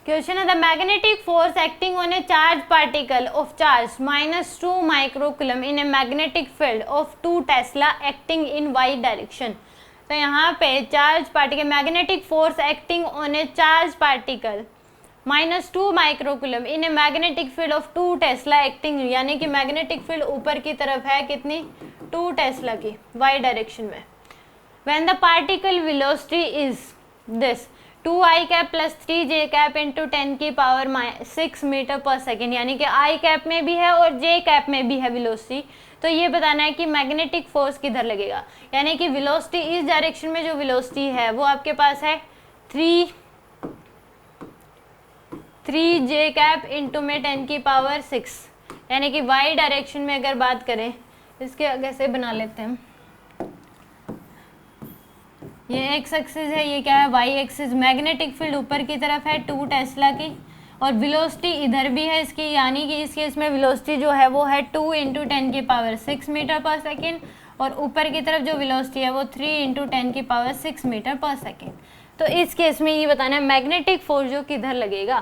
Question है the magnetic force acting on a charge particle of charge -2 microcoulomb in a magnetic field of 2 tesla acting in y direction. तो यहाँ पे charge particle magnetic force acting on a charge particle -2 microcoulomb in a magnetic field of 2 tesla acting, यानी कि magnetic field ऊपर की तरफ है कितनी 2 टेस्ला की वाई डायरेक्शन में। When the particle velocity is this 2i cap plus 3j cap into 10 की पावर 6 मीटर पर सेकेंड, यानी कि i कैप में भी है और j कैप में भी है वेलोसिटी। तो ये बताना है कि मैग्नेटिक फोर्स किधर लगेगा, यानी कि वेलोसिटी इस डायरेक्शन में जो वेलोसिटी है वो आपके पास है 3j कैप इंटू में 10 की पावर 6, यानी कि y डायरेक्शन में अगर बात करें, इसके आगे से बना लेते हैं, ये x एक्सिस है, ये क्या है y एक्सिस। मैग्नेटिक फील्ड ऊपर की तरफ है 2 टेस्ला की और वेलोसिटी इधर भी है इसकी, यानी कि इस केस में वेलोसिटी जो है वो है 2 इंटू 10 की पावर 6 मीटर पर सेकेंड और ऊपर की तरफ जो वेलोसिटी है वो 3 इंटू 10 की पावर 6 मीटर पर सेकेंड। तो इस केस में ये बताना है मैग्नेटिक फोर्स जो किधर लगेगा।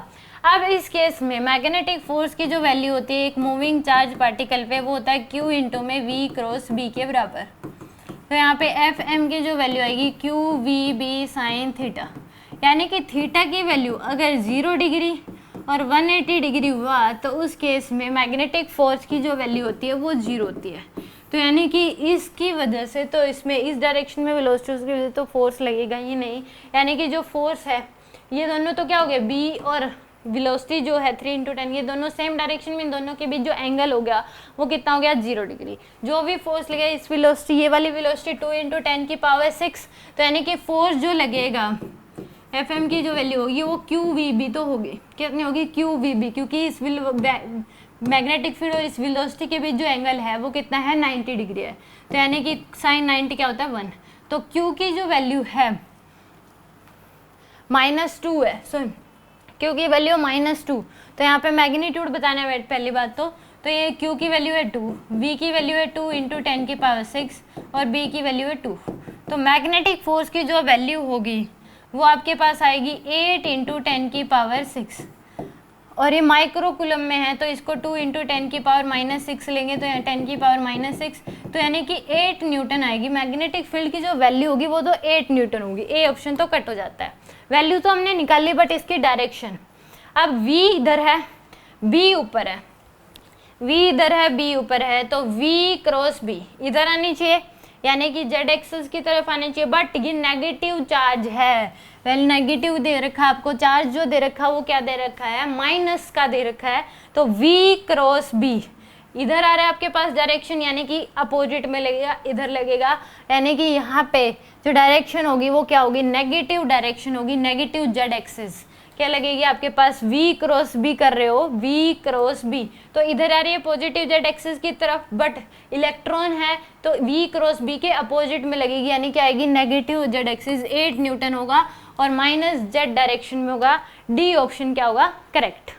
अब इस केस में मैग्नेटिक फोर्स की जो वैल्यू होती है एक मूविंग चार्ज पार्टिकल पे वो होता है Q इंटू में V क्रॉस B के बराबर। तो यहाँ पे एफ एम की जो वैल्यू आएगी q v b sine theta, यानी कि थीटा की वैल्यू अगर 0 डिग्री और 180 डिग्री हुआ तो उस केस में मैग्नेटिक फोर्स की जो वैल्यू होती है वो 0 होती है। तो यानी कि इसकी वजह से तो इसमें इस डायरेक्शन में वेलोसिटी की वजह से तो फोर्स लगेगा ही नहीं, यानी कि जो फोर्स है ये दोनों तो क्या हो गए बी और वेलोसिटी जो है 3 इंटू 10 ये दोनों सेम डायरेक्शन में, इन दोनों के बीच जो एंगल हो गया वो कितना हो गया 0 डिग्री। जो भी फोर्स लगेगा इस वेलोसिटी ये वाली वेलोसिटी 2 इंटू 10 की पावर 6, तो यानी कि फोर्स जो लगेगा एफ एम की जो वैल्यू होगी वो क्यू वी बी तो होगी, कितनी होगी क्यू वी बी, क्योंकि इस मैग्नेटिक फील्ड और इस वेलोसिटी के बीच जो एंगल है वो कितना है 90 डिग्री है। तो यानी कि साइन 90 क्या होता है 1, तो क्यू की जो वैल्यू है -2 है, सुन क्योंकि वैल्यू -2, तो यहाँ पे मैग्नीट्यूड बताना है पहली बात तो ये Q की वैल्यू है 2, V की वैल्यू है 2 इंटू 10 की पावर 6 और B की वैल्यू है 2। तो मैग्नेटिक फोर्स की जो वैल्यू होगी वो आपके पास आएगी 8 इंटू 10 की पावर 6 और ये माइक्रोकूलम में है तो इसको 2 इंटू 10 की पावर -6 लेंगे तो 10 की पावर -6, तो यानी कि 8 न्यूटन आएगी। मैग्नेटिक फील्ड की जो वैल्यू होगी वो तो 8 न्यूटन होगी, ए ऑप्शन तो कट हो जाता है। वैल्यू तो हमने निकाली बट इसकी डायरेक्शन, अब V इधर है B ऊपर है, V इधर है B ऊपर है, तो V क्रॉस B इधर आनी चाहिए, यानी कि Z एक्सिस की तरफ आनी चाहिए, बट ये नेगेटिव चार्ज है। वेल नेगेटिव दे रखा है आपको, चार्ज जो दे रखा है वो क्या दे रखा है माइनस का दे रखा है, तो V क्रॉस B इधर आ रहा है आपके पास डायरेक्शन, यानी कि अपोजिट में लगेगा, इधर लगेगा, यानी कि यहाँ पे जो डायरेक्शन होगी वो क्या होगी नेगेटिव डायरेक्शन होगी, नेगेटिव Z एक्सिस क्या लगेगी आपके पास V क्रॉस B कर रहे हो, V क्रॉस B तो इधर आ रही है पॉजिटिव Z एक्सिस की तरफ, बट इलेक्ट्रॉन है तो V क्रॉस B के अपोजिट में लगेगी, यानी क्या आएगी नेगेटिव Z एक्सिस 8 न्यूटन होगा और -Z डायरेक्शन में होगा। डी ऑप्शन क्या होगा करेक्ट।